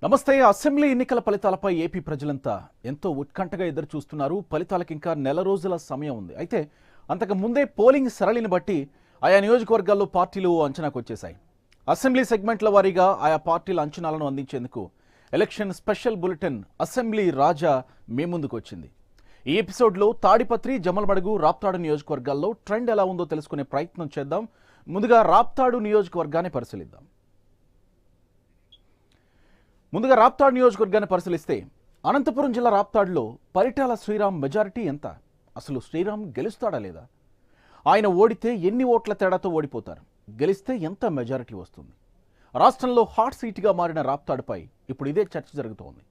నమస్తే. అసెంబ్లీ ఎన్నికల ఫలితాలపై ఏపీ ప్రజలంతా ఎంతో ఉత్కంఠగా ఎదురు చూస్తున్నారు. ఫలితాలకు ఇంకా నెల రోజుల సమయం ఉంది. అయితే అంతకు ముందే పోలింగ్ సరళిని బట్టి ఆయా నియోజకవర్గాల్లో పార్టీలు అంచనాకు వచ్చేశాయి. అసెంబ్లీ సెగ్మెంట్ల వారీగా ఆయా పార్టీల అంచనాలను అందించేందుకు ఎలక్షన్ స్పెషల్ బులెటిన్ అసెంబ్లీ రాజా మీ ముందుకు వచ్చింది. ఈ ఎపిసోడ్లో తాడిపత్రి, జమ్మలమడుగు, రాప్తాడు నియోజకవర్గాల్లో ట్రెండ్ ఎలా ఉందో తెలుసుకునే ప్రయత్నం చేద్దాం. ముందుగా రాప్తాడు నియోజకవర్గాన్ని పరిశీలిద్దాం. ముందుగా రాప్తాడు నియోజకవర్గాన్ని పరిశీలిస్తే అనంతపురం జిల్లా రాప్తాడులో పరిటాల శ్రీరామ్ మెజారిటీ ఎంత? అసలు శ్రీరామ్ గెలుస్తాడా లేదా? ఆయన ఓడితే ఎన్ని ఓట్ల తేడాతో ఓడిపోతారు? గెలిస్తే ఎంత మెజారిటీ వస్తుంది? రాష్ట్రంలో హాట్ సీట్గా మారిన రాప్తాడుపై ఇప్పుడు ఇదే చర్చ జరుగుతోంది.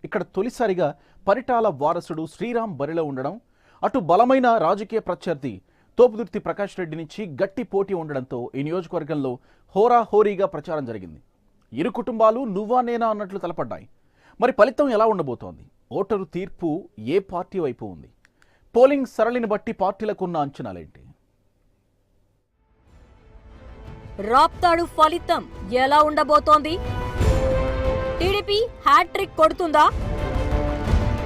ఇక్కడ తొలిసారిగా పరిటాల వారసుడు శ్రీరామ్ బరిలో ఉండడం, అటు బలమైన రాజకీయ ప్రత్యర్థి తోపుదుర్తి ప్రకాష్ రెడ్డి నుంచి గట్టి పోటీ ఉండడంతో ఈ నియోజకవర్గంలో హోరాహోరీగా ప్రచారం జరిగింది. ఇరు కుటుంబాలు నువ్వా నేనా అన్నట్లు తలపడ్డాయి. మరి ఫలితం ఎలా ఉండబోతోంది? ఓటరు తీర్పు ఏ పార్టీ వైపు ఉంది? పోలింగ్ సరళిని బట్టి పార్టీలకు ఉన్న అంచనాలేంటి? రాప్తాడు ఫలితం ఎలా ఉండబోతోంది? టీడీపీ హ్యాట్రిక్ కొడుతుందా?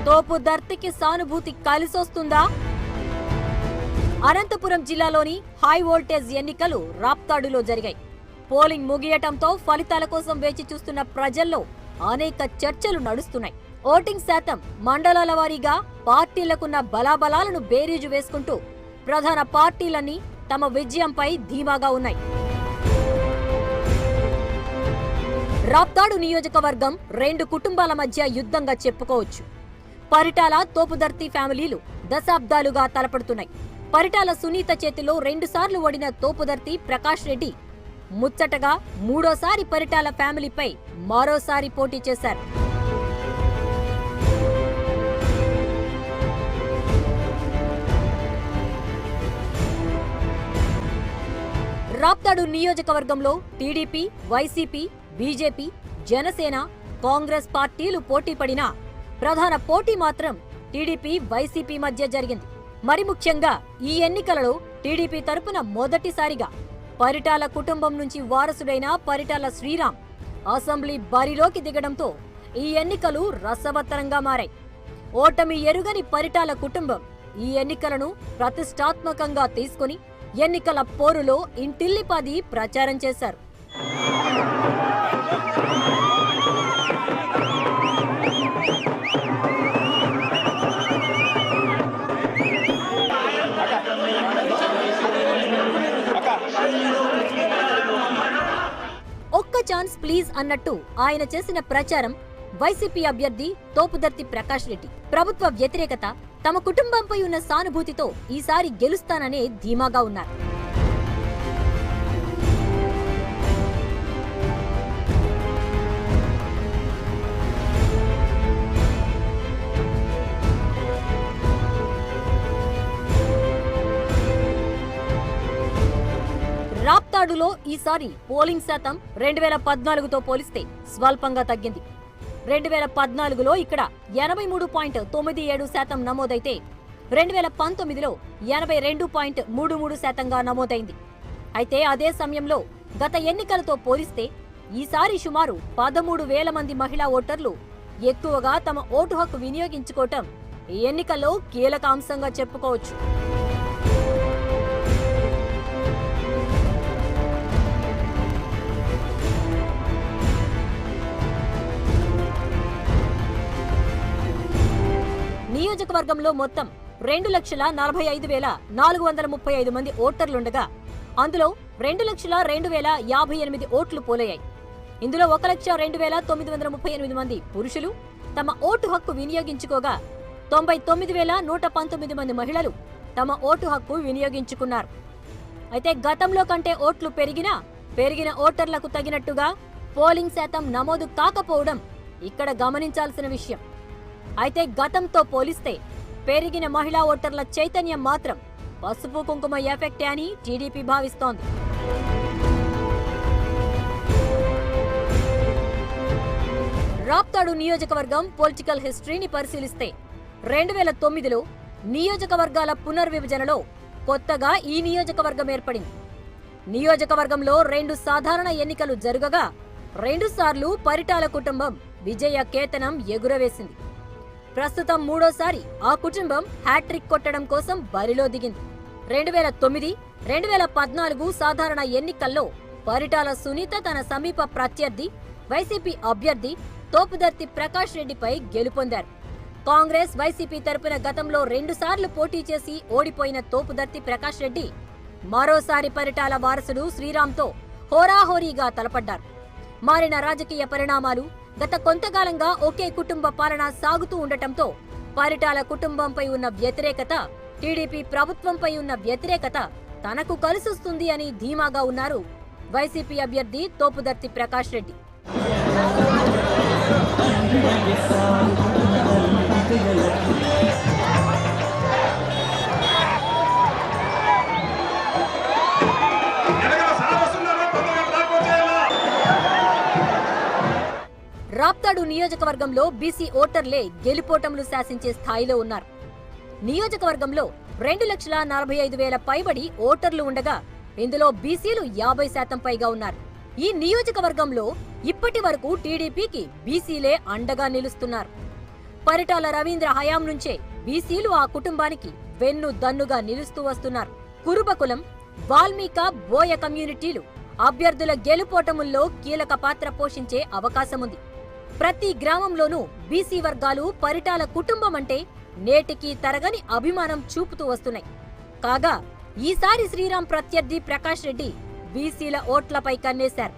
తోపుదర్తికి సానుభూతి కలిసొస్తుందా? అనంతపురం జిల్లాలోని హై వోల్టేజ్ ఎన్నికలు రాప్తాడులో జరిగాయి. పోలింగ్ ముగియటంతో ఫలితాల కోసం వేచి చూస్తున్న ప్రజల్లో అనేక చర్చలు నడుస్తున్నాయి. ఓటింగ్ శాతం మండలాల వారీగా పార్టీలకున్న బలాబలాలను బేరీజు వేసుకుంటూ ప్రధాన పార్టీలన్నీ తమ విజయంపై ధీమాగా ఉన్నాయి. రాప్తాడు నియోజకవర్గం రెండు కుటుంబాల మధ్య యుద్ధంగా చెప్పుకోవచ్చు. పరిటాల, తోపుదర్తి ఫ్యామిలీలు దశాబ్దాలుగా తలపడుతున్నాయి. పరిటాల సునీత చేతిలో 2 సార్లు ఓడిన తోపుదర్తి ప్రకాష్ రెడ్డి ముచ్చటగా మూడోసారి పరిటాల ఫ్యామిలీపై మరోసారి పోటీ చేశారు. రాప్తాడు నియోజకవర్గంలో TDP, YCP, BJP, Janasena, Congress పార్టీలు పోటీ పడినా ప్రధాన పోటీ మాత్రం టీడీపీ, వైసీపీ మధ్య జరిగింది. మరి ముఖ్యంగా ఈ ఎన్నికలలో టీడీపీ తరపున మొదటిసారిగా పరిటాల కుటుంబం నుంచి వారసుడైన పరిటాల శ్రీరామ్ అసెంబ్లీ బరిలోకి దిగడంతో ఈ ఎన్నికలు రసవత్తరంగా మారాయి. ఓటమి ఎరుగని పరిటాల కుటుంబం ఈ ఎన్నికలను ప్రతిష్టాత్మకంగా తీసుకుని ఎన్నికల పోరులో ఇంటిల్లిపాది ప్రచారం చేశారు. ఒక్క ఛాన్స్ ప్లీజ్ అన్నట్టు ఆయన చేసిన ప్రచారం వైసీపీ అభ్యర్థి తోపుదర్తి ప్రకాష్ రెడ్డి ప్రభుత్వ వ్యతిరేకత, తమ కుటుంబంపై ఉన్న సానుభూతితో ఈసారి గెలుస్తాననే ధీమాగా ఉన్నారు. రాప్తాడులో ఈసారి పోలింగ్ శాతం 2014తో పోలిస్తే స్వల్పంగా తగ్గింది. 2014లో ఇక్కడ 83.97% నమోదైతే 2019లో 82.33%గా నమోదైంది. అయితే అదే సమయంలో గత ఎన్నికలతో పోలిస్తే ఈసారి సుమారు 13,000 మంది మహిళా ఓటర్లు ఎక్కువగా తమ ఓటు హక్కు వినియోగించుకోవటం ఈ ఎన్నికల్లో కీలక అంశంగా చెప్పుకోవచ్చు. నియోజకవర్గంలో మొత్తం 2,45,435 మంది ఓటర్లుండగా అందులో 2,02,058 ఓట్లు పోలయ్యాయి. ఇందులో 1,02,938 మంది పురుషులు తమ ఓటు హక్కు వినియోగించుకోగా 99,119 మంది మహిళలు తమ ఓటు హక్కు వినియోగించుకున్నారు. అయితే గతంలో కంటే ఓట్లు పెరిగిన ఓటర్లకు తగినట్టుగా పోలింగ్ శాతం నమోదు కాకపోవడం ఇక్కడ గమనించాల్సిన విషయం. అయితే గతంతో పోలిస్తే పెరిగిన మహిళా ఓటర్ల చైతన్యం మాత్రం పసుపు కుంకుమ ఎఫెక్టే అని టీడీపీ భావిస్తోంది. రాప్తాడు నియోజకవర్గం పొలిటికల్ హిస్టరీని పరిశీలిస్తే 2009లో నియోజకవర్గాల పునర్విభజనలో కొత్తగా ఈ నియోజకవర్గం ఏర్పడింది. నియోజకవర్గంలో 2 సాధారణ ఎన్నికలు జరగగా 2 సార్లు పరిటాల కుటుంబం విజయ కేతనం ఎగురవేసింది. ప్రస్తుతం మూడోసారి ఆ కుటుంబం హ్యాట్రిక్ కొట్టడం కోసం బరిలో దిగింది. 2009, 2014 సాధారణ ఎన్నికల్లో పరిటాల సునీత తన సమీప ప్రత్యర్థి వైసీపీ అభ్యర్థి తోపుదర్తి ప్రకాష్ రెడ్డిపై గెలుపొందారు. కాంగ్రెస్, వైసీపీ తరపున గతంలో 2 సార్లు పోటీ చేసి ఓడిపోయిన తోపుదర్తి ప్రకాష్ రెడ్డి మరోసారి పరిటాల వారసుడు శ్రీరామ్తో హోరాహోరీగా తలపడ్డారు. మారిన రాజకీయ పరిణామాలు, గత కొంతకాలంగా ఒకే కుటుంబ పాలన సాగుతూ ఉండటంతో పరిటాల కుటుంబంపై ఉన్న వ్యతిరేకత, టీడీపీ ప్రభుత్వంపై ఉన్న వ్యతిరేకత తనకు కలిసొస్తుంది అని ధీమాగా ఉన్నారు వైసీపీ అభ్యర్థి తోపుదర్తి ప్రకాష్ రెడ్డి. రాప్తాడు నియోజకవర్గంలో బీసీ ఓటర్లే గెలుపోటములు శాసించే స్థాయిలో ఉన్నారు. నియోజకవర్గంలో 2,45,000 పైబడి ఓటర్లు ఉండగా ఇందులో బీసీలు 50% పైగా ఉన్నారు. ఈ నియోజకవర్గంలో ఇప్పటి వరకు టీడీపీకి బీసీలే అండగా నిలుస్తున్నారు. పరిటాల రవీంద్ర హయాం నుంచే బీసీలు ఆ కుటుంబానికి వెన్ను దన్నుగా నిలుస్తూ వస్తున్నారు. కురుబకులం, వాల్మీక, బోయ కమ్యూనిటీలు అభ్యర్థుల గెలుపోటముల్లో కీలక పాత్ర పోషించే అవకాశముంది. ప్రతి గ్రామంలోనూ బీసీ వర్గాలు పరిటాల కుటుంబం అంటే నేటికి తరగని అభిమానం చూపుతూ వస్తున్నాయి. కాగా ఈసారి శ్రీరామ్ ప్రత్యర్థి ప్రకాష్ రెడ్డి బీసీల ఓట్లపై కన్నేశారు.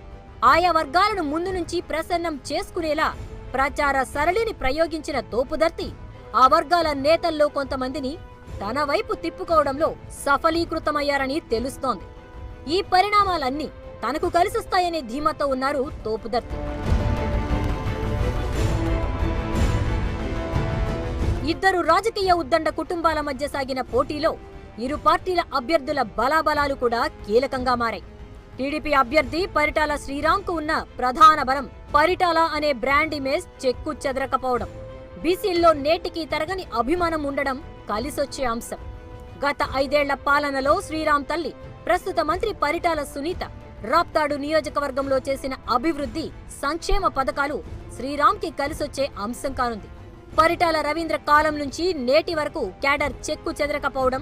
ఆయా వర్గాలను ముందు నుంచి ప్రసన్నం చేసుకునేలా ప్రచార సరళిని ప్రయోగించిన తోపుదర్తి ఆ వర్గాల నేతల్లో కొంతమందిని తన వైపు తిప్పుకోవడంలో సఫలీకృతమయ్యారని తెలుస్తోంది. ఈ పరిణామాలన్నీ తనకు కలిసొస్తాయనే ధీమాతో ఉన్నారు తోపుదర్తి. ఇద్దరు రాజకీయ ఉద్దండ కుటుంబాల మధ్య సాగిన పోటీలో ఇరు పార్టీల అభ్యర్థుల బలాబలాలు కూడా కీలకంగా మారాయి. టీడీపీ అభ్యర్థి పరిటాల శ్రీరామ్కు ఉన్న ప్రధాన బలం పరిటాల అనే బ్రాండ్ ఇమేజ్ చెక్కు చెదరకపోవడం. బీసీల్లో నేటికి తరగని అభిమానం ఉండడం కలిసొచ్చే అంశం. గత 5 ఏళ్ల పాలనలో శ్రీరామ్ తల్లి, ప్రస్తుత మంత్రి పరిటాల సునీత రాప్తాడు నియోజకవర్గంలో చేసిన అభివృద్ధి, సంక్షేమ పథకాలు శ్రీరామ్కి కలిసొచ్చే అంశం కానుంది. పరిటాల రవీంద్ర కాలం నుంచి నేటి వరకు క్యాడర్ చెక్కు చెదరకపోవడం,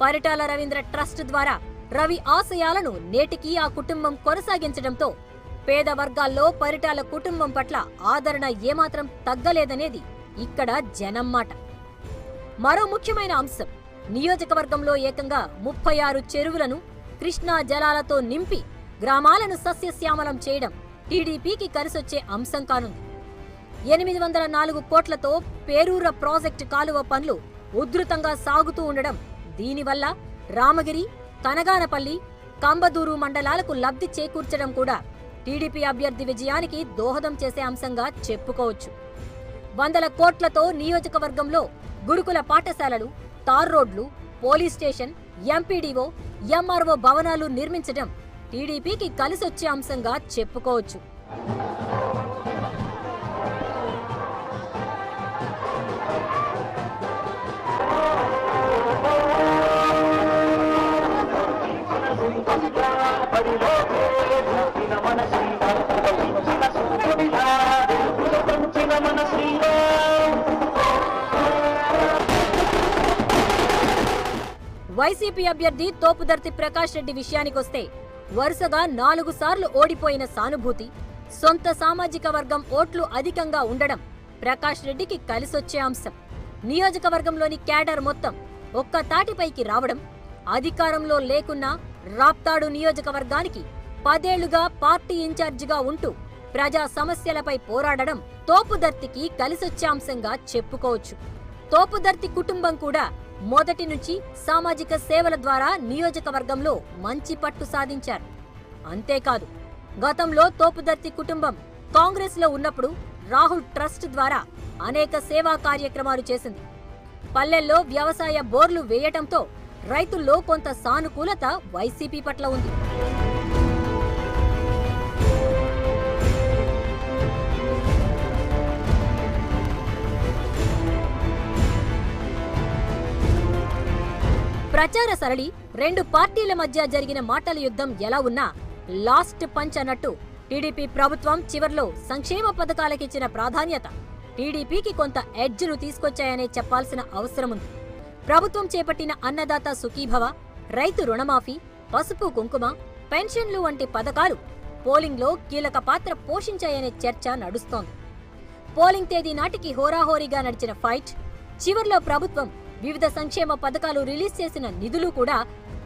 పరిటాల రవీంద్ర ట్రస్ట్ ద్వారా రవి ఆశయాలను నేటికి ఆ కుటుంబం కొనసాగించడంతో పేద వర్గాల్లో పరిటాల కుటుంబం పట్ల ఆదరణ ఏమాత్రం తగ్గలేదనేది ఇక్కడ జనం మాట. మరో ముఖ్యమైన అంశం, నియోజకవర్గంలో ఏకంగా 36 చెరువులను కృష్ణా జలాలతో నింపి గ్రామాలను సస్యశ్యామలం చేయడం టీడీపీకి కలిసొచ్చే అంశం కానుంది. 804 కోట్లతో పేరూర ప్రాజెక్టు కాలువ పనులు ఉధృతంగా సాగుతూ ఉండడం, దీనివల్ల రామగిరి, కనగానపల్లి, కంబదూరు మండలాలకు లబ్ధి చేకూర్చడం కూడా టీడీపీ అభ్యర్థి విజయానికి దోహదం చేసే అంశంగా చెప్పుకోవచ్చు. 100 కోట్లతో నియోజకవర్గంలో గురుకుల పాఠశాలలు, తార్ రోడ్లు, పోలీస్ స్టేషన్, ఎంపీడీఓ, ఎంఆర్ఓ భవనాలు నిర్మించడం టీడీపీకి కలిసొచ్చే అంశంగా చెప్పుకోవచ్చు. వైసీపీ అభ్యర్థి తోపుదర్తి ప్రకాష్ రెడ్డి విషయానికొస్తే వరుసగా 4 సార్లు ఓడిపోయిన సానుభూతి, సొంత సామాజిక వర్గం ఓట్లు అధికంగా ఉండడం ప్రకాష్ రెడ్డికి కలిసొచ్చే అంశం. నియోజకవర్గంలోని క్యాడర్ మొత్తం ఒక్క తాటిపైకి రావడం, అధికారంలో లేకున్నా రాప్తాడు నియోజకవర్గానికి 10 ఏళ్లుగా పార్టీ ఇన్ఛార్జిగా ఉంటూ ప్రజా సమస్యలపై పోరాడడం తోపుదర్తికి కలిసొచ్చే అంశంగా చెప్పుకోవచ్చు. తోపుదర్తి కుటుంబం కూడా మొదటి నుంచి సామాజిక సేవల ద్వారా నియోజకవర్గంలో మంచి పట్టు సాధించారు. అంతేకాదు, గతంలో తోపుదర్తి కుటుంబం కాంగ్రెస్ లో ఉన్నప్పుడు రాహుల్ ట్రస్ట్ ద్వారా అనేక సేవా కార్యక్రమాలు చేసింది. పల్లెల్లో వ్యవసాయ బోర్లు వేయటంతో రైతుల్లో కొంత సానుకూలత వైసీపీ పట్ల ఉంది. ప్రచార సరళి, 2 పార్టీల మధ్య జరిగిన మాటల యుద్ధం ఎలా ఉన్నా లాస్ట్ పంచ్ అన్నట్టు టీడీపీ ప్రభుత్వం చివర్లో సంక్షేమ పథకాలకిచ్చిన ప్రాధాన్యత టీడీపీకి కొంత ఎడ్జ్ను తీసుకొచ్చాయనే చెప్పాల్సిన అవసరముంది. ప్రభుత్వం చేపట్టిన అన్నదాత సుఖీభవ, రైతు రుణమాఫీ, పసుపు కుంకుమ, పెన్షన్లు వంటి పథకాలు పోలింగ్లో కీలక పాత్ర పోషించాయనే చర్చ నడుస్తోంది. పోలింగ్ తేదీ నాటికి హోరాహోరీగా నడిచిన ఫైట్, చివర్లో ప్రభుత్వం వివిధ సంక్షేమ పథకాలు రిలీజ్ చేసిన నిధులు కూడా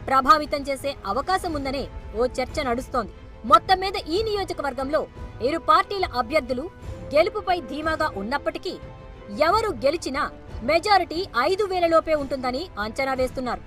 ప్రభావితం చేసే అవకాశం ఉందనే ఓ చర్చ నడుస్తోంది. మొత్తం మీద ఈ నియోజకవర్గంలో ఇరు పార్టీల అభ్యర్థులు గెలుపుపై ధీమాగా ఉన్నప్పటికీ ఎవరు గెలిచినా మెజారిటీ 5,000 లోపే ఉంటుందని అంచనా వేస్తున్నారు.